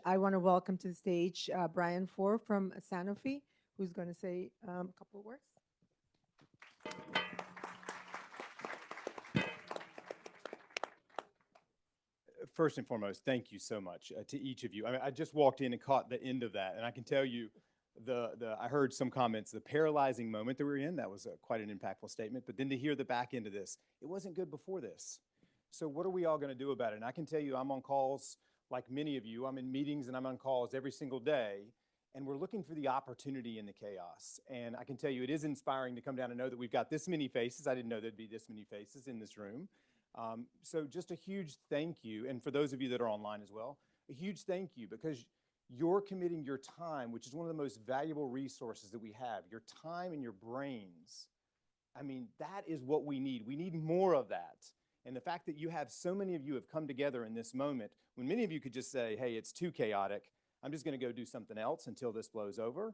I want to welcome to the stage Brian Foard from Sanofi, who's going to say a couple of words. First and foremost, thank you so much to each of you. I just walked in and caught the end of that, and I can tell you, I heard some comments. The paralyzing moment that we're in, that was quite an impactful statement. But then to hear the back end of this, it wasn't good before this. So what are we all going to do about it? And I can tell you, I'm on calls like many of you. I'm in meetings and I'm on calls every single day, and we're looking for the opportunity in the chaos. And I can tell you, it is inspiring to come down and know that we've got this many faces. I didn't know there'd be this many faces in this room. So just a huge thank you. And for those of you that are online as well, a huge thank you, because you're committing your time, which is one of the most valuable resources that we have, your time and your brains. I mean, that is what we need. We need more of that. And the fact that you have so many of you have come together in this moment, when many of you could just say, hey, it's too chaotic, I'm just going to go do something else until this blows over.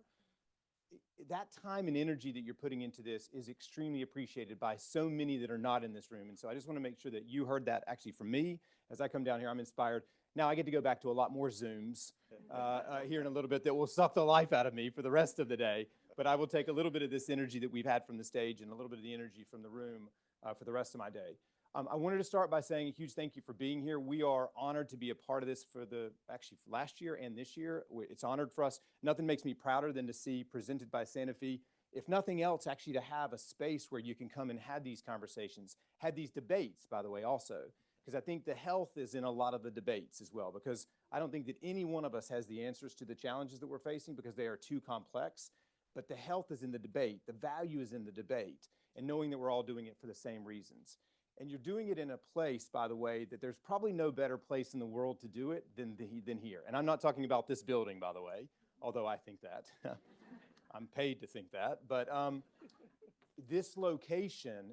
That time and energy that you're putting into this is extremely appreciated by so many that are not in this room. And so I just want to make sure that you heard that actually from me. As I come down here, I'm inspired. Now I get to go back to a lot more Zooms here in a little bit that will suck the life out of me for the rest of the day. But I will take a little bit of this energy that we've had from the stage and a little bit of the energy from the room for the rest of my day. I wanted to start by saying a huge thank you for being here. We are honored to be a part of this for last year and this year. It's honored for us. Nothing makes me prouder than to see presented by Sanofi, if nothing else, actually to have a space where you can come and have these conversations, have these debates, by the way, also, because I think the health is in a lot of the debates as well, because I don't think that any one of us has the answers to the challenges that we're facing because they are too complex, but the health is in the debate, the value is in the debate, and knowing that we're all doing it for the same reasons. And you're doing it in a place, by the way, that there's probably no better place in the world to do it than here. And I'm not talking about this building, by the way, although I think that. I'm paid to think that. But this location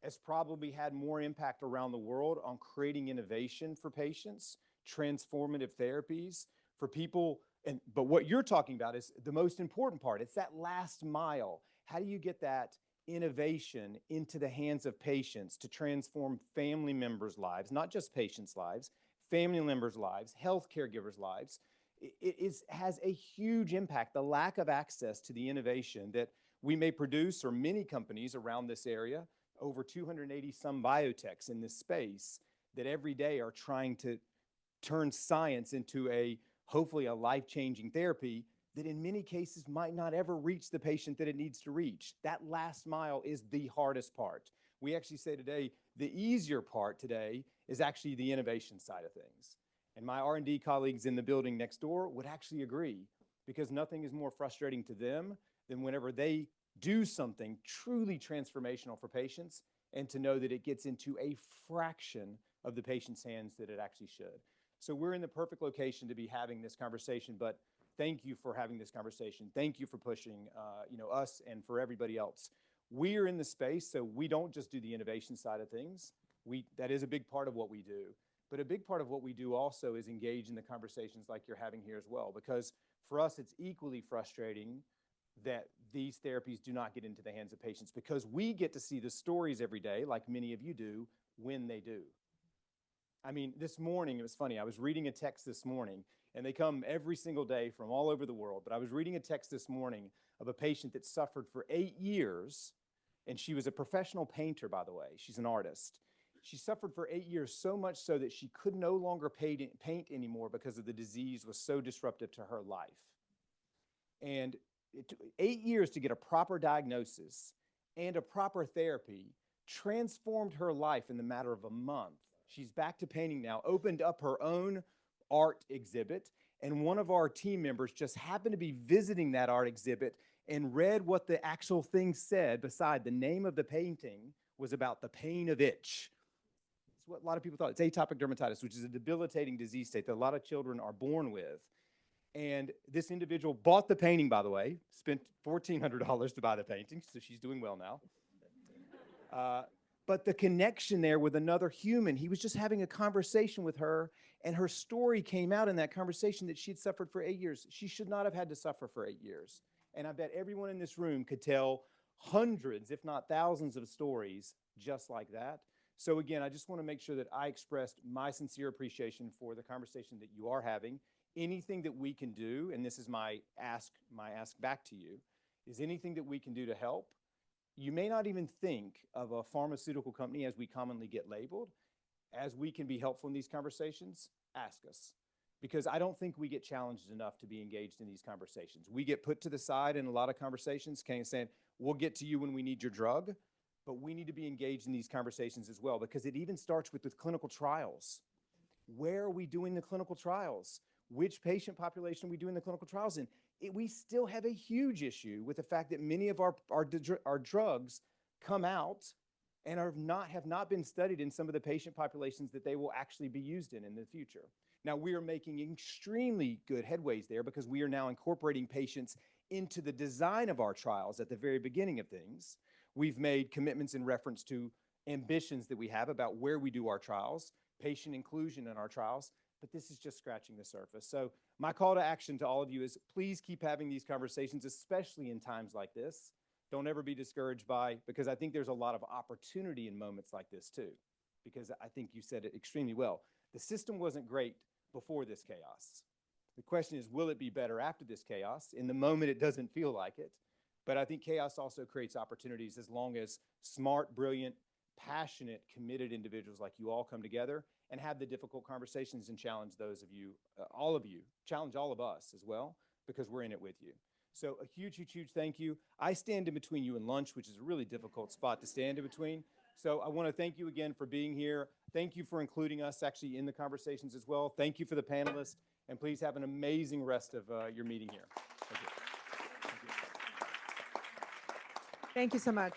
has probably had more impact around the world on creating innovation for patients, transformative therapies for people. But what you're talking about is the most important part. It's that last mile. How do you get that innovation into the hands of patients to transform family members' lives, not just patients' lives, family members' lives, health caregivers' lives? Has a huge impact. The lack of access to the innovation that we may produce, or many companies around this area, over 280 some biotechs in this space that every day are trying to turn science into hopefully a life-changing therapy that in many cases might not ever reach the patient that it needs to reach. That last mile is the hardest part. We actually say today, the easier part today is actually the innovation side of things. And my R&D colleagues in the building next door would actually agree, because nothing is more frustrating to them than whenever they do something truly transformational for patients and to know that it gets into a fraction of the patient's hands that it actually should. So we're in the perfect location to be having this conversation, but thank you for having this conversation. Thank you for pushing us and for everybody else. We are in the space, so we don't just do the innovation side of things. That is a big part of what we do. But a big part of what we do also is engage in the conversations like you're having here as well, because for us, it's equally frustrating that these therapies do not get into the hands of patients, because we get to see the stories every day, like many of you do, when they do. I mean, this morning, it was funny. I was reading a text this morning, and they come every single day from all over the world. But I was reading a text this morning of a patient that suffered for 8 years, and she was a professional painter, by the way. She's an artist. She suffered for 8 years, so much so that she could no longer paint anymore because of the disease was so disruptive to her life. And it took 8 years to get a proper diagnosis and a proper therapy, transformed her life in the matter of a month. She's back to painting now, opened up her own art exhibit, and one of our team members just happened to be visiting that art exhibit and read what the actual thing said beside the name of the painting was about the pain of itch. It's what a lot of people thought. It's atopic dermatitis, which is a debilitating disease state that a lot of children are born with. And this individual bought the painting, by the way, spent $1,400 to buy the painting, so she's doing well now. But the connection there with another human, he was just having a conversation with her, and her story came out in that conversation that she'd suffered for 8 years. She should not have had to suffer for 8 years. And I bet everyone in this room could tell hundreds, if not thousands, of stories just like that. So again, I just want to make sure that I expressed my sincere appreciation for the conversation that you are having. anything that we can do, and this is my ask back to you, is anything that we can do to help. You may not even think of a pharmaceutical company as we commonly get labeled. As we can be helpful in these conversations, ask us. Because I don't think we get challenged enough to be engaged in these conversations. We get put to the side in a lot of conversations, saying, we'll get to you when we need your drug, but we need to be engaged in these conversations as well, because it even starts with the clinical trials. Where are we doing the clinical trials? Which patient population are we doing the clinical trials in? We still have a huge issue with the fact that many of our drugs come out and have not been studied in some of the patient populations that they will actually be used in the future. Now, we are making extremely good headways there because we are now incorporating patients into the design of our trials at the very beginning of things. We've made commitments in reference to ambitions that we have about where we do our trials, patient inclusion in our trials, but this is just scratching the surface. So my call to action to all of you is please keep having these conversations, especially in times like this. Don't ever be discouraged because I think there's a lot of opportunity in moments like this too, because I think you said it extremely well. The system wasn't great before this chaos. The question is, will it be better after this chaos? In the moment, it doesn't feel like it, but I think chaos also creates opportunities as long as smart, brilliant, passionate, committed individuals like you all come together and have the difficult conversations and challenge those of you, challenge all of us as well, because we're in it with you. So a huge, huge, huge thank you. I stand in between you and lunch, which is a really difficult spot to stand in between. So I want to thank you again for being here. Thank you for including us actually in the conversations as well. Thank you for the panelists, and please have an amazing rest of your meeting here. Thank you. Thank you so much.